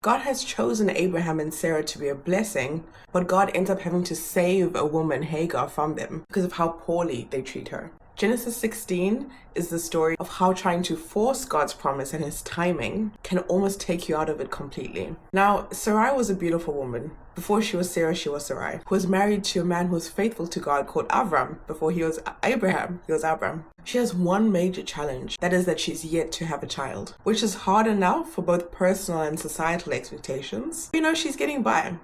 God has chosen Abraham and Sarah to be a blessing, but God ends up having to save a woman, Hagar, from them because of how poorly they treat her. Genesis 16 is the story of how trying to force God's promise and his timing can almost take you out of it completely. Now, Sarai was a beautiful woman. Before she was Sarah, she was Sarai, who was married to a man who was faithful to God called Avram. Before he was Abraham, he was Abram. She has one major challenge, that is that she's yet to have a child, which is hard enough for both personal and societal expectations. She's getting by.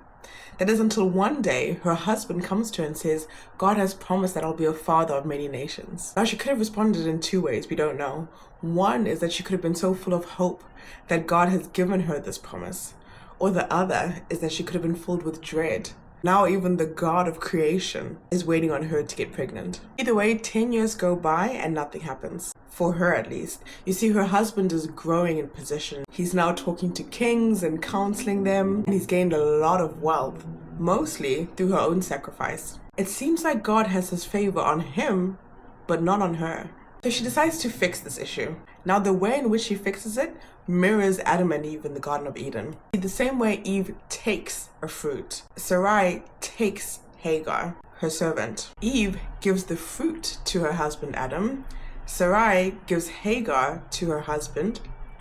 That is until one day her husband comes to her and says, God has promised that I'll be a father of many nations. Now, she could have responded in two ways, we don't know. One is that she could have been so full of hope that God has given her this promise. Or the other is that she could have been filled with dread. Now even the God of creation is waiting on her to get pregnant. Either way, 10 years go by and nothing happens. For her at least. You see, her husband is growing in position. He's now talking to kings and counseling them, and he's gained a lot of wealth, mostly through her own sacrifice. It seems like God has his favor on him, but not on her. So she decides to fix this issue. Now, the way in which she fixes it mirrors Adam and Eve in the Garden of Eden. The same way Eve takes a fruit, Sarai takes Hagar, her servant. Eve gives the fruit to her husband Adam. Sarai gives Hagar to her husband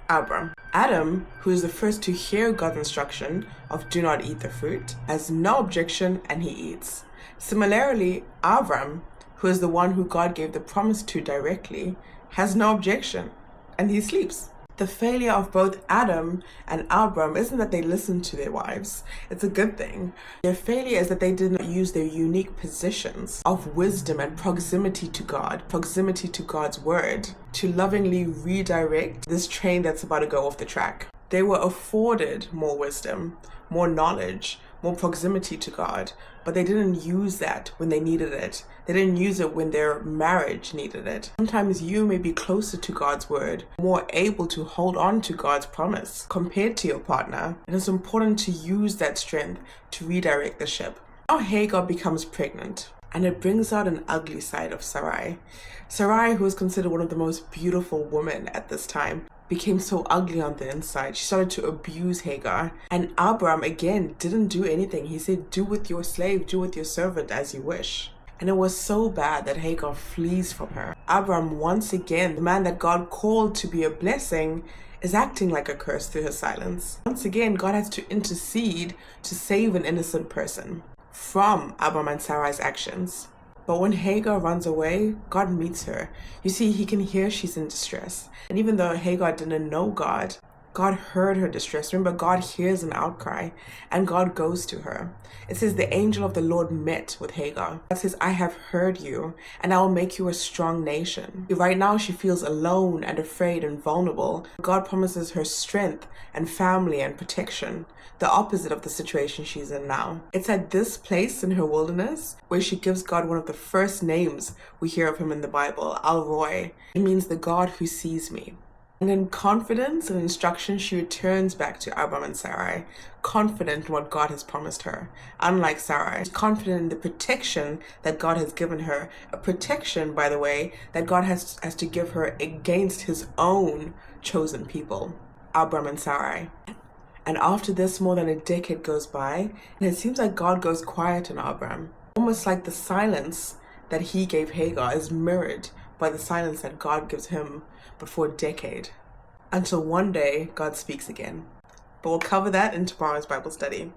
Abram. Adam, who is the first to hear God's instruction of do not eat the fruit, has no objection and he eats. Similarly, Abram, who is the one who God gave the promise to directly, has no objection and he sleeps. The failure of both Adam and Abram isn't that they listened to their wives. It's a good thing. Their failure is that they did not use their unique positions of wisdom and proximity to God, proximity to God's word, to lovingly redirect this train that's about to go off the track. They were afforded more wisdom, more knowledge, more proximity to God, but they didn't use that when they needed it. They didn't use it when their marriage needed it. Sometimes you may be closer to God's word, more able to hold on to God's promise compared to your partner. And it's important to use that strength to redirect the ship. Now Hagar becomes pregnant, and it brings out an ugly side of Sarai. Sarai, who is considered one of the most beautiful women at this time, became so ugly on the inside. She started to abuse Hagar. And Abram, again, didn't do anything. He said, do with your slave, do with your servant as you wish. And it was so bad that Hagar flees from her. Abram, once again, the man that God called to be a blessing, is acting like a curse through his silence. Once again, God has to intercede to save an innocent person from Abram and Sarai's actions. But when Hagar runs away, God meets her. You see, he can hear she's in distress. And even though Hagar didn't know God, God heard her distress. Remember, God hears an outcry and God goes to her. It says the angel of the Lord met with Hagar. God says, I have heard you and I will make you a strong nation. Right now, she feels alone and afraid and vulnerable. God promises her strength and family and protection, the opposite of the situation she's in now. It's at this place in her wilderness where she gives God one of the first names we hear of him in the Bible, El Roi. It means the God who sees me. And in confidence and instruction, she returns back to Abram and Sarai, confident in what God has promised her. Unlike Sarai, she's confident in the protection that God has given her. A protection, by the way, that God has to give her against his own chosen people, Abram and Sarai. And after this, more than a decade goes by, and it seems like God goes quiet on Abram. Almost like the silence that he gave Hagar is mirrored by the silence that God gives him, but for a decade. Until one day, God speaks again. But we'll cover that in tomorrow's Bible study.